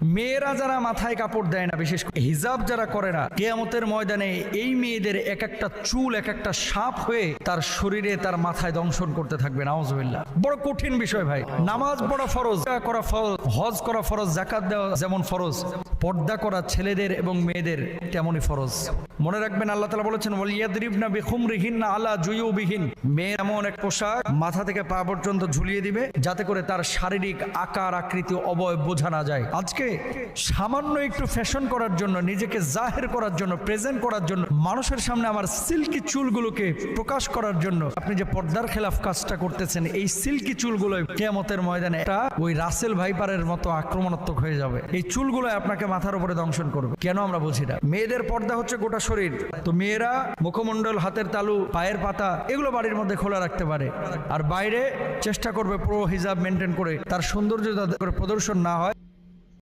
মেয়েরা যারা মাথায় কাপড় দেয় না, বিশেষ করে হিজাব যারা করে না, কিয়ামতের ময়দানে এই মেয়েদের এক একটা চুল এক একটা সাপ হয়ে তার শরীরে তার মাথায় দংশন করতে থাকবে। নাউজুবিল্লাহ। বড় কঠিন বিষয় ভাই। নামাজ পড়া ফরজ, করা ফরজ, হজ করা ফরজ, যাকাত দেওয়া যেমন ফরজ, পর্দা করা ছেলেদের এবং মেয়েদের তেমনই ফরজ। মনে রাখবেন আল্লাহ তাআলা বলেছেন ওয়ালিয়াদরিবনা বিখুমরিহিন্না আলা জুয়ুবিহিন, মেয়ে এমন এক পোশাক মাথা থেকে পা পর্যন্ত ঝুলিয়ে দিবে যাতে করে তার শারীরিক আকার আকৃতি অবয়ব বোঝা না যায়। আজকে সামান্য একটু ফ্যাশন করার জন্য, নিজেকে জাহের করার জন্য, প্রেজেন্ট করার জন্য, মানুষের সামনে আমার সিল্কি চুলগুলোকে প্রকাশ করার জন্য আপনি যে পর্দার খেলাফ কাজটা করতেছেন, এই সিল্কি চুলগুলো কিয়ামতের ময়দানে এটা ওই রাসেল ভাইপারের মতো আক্রমণাত্মক হয়ে যাবে। এই চুলগুলো আপনাকে মাথার উপরে দংশন করবে। কেন আমরা বুঝি না? মেয়েদের পর্দা হচ্ছে গোটা শরীর। তো মেয়েরা মুখমণ্ডল, হাতের তালু, পায়ের পাতা এগুলো বাড়ির মধ্যে খোলা রাখতে পারে, আর বাইরে চেষ্টা করবে পুরো হিজাব মেনটেন করে তার সৌন্দর্য যাতে করে প্রদর্শন না হয়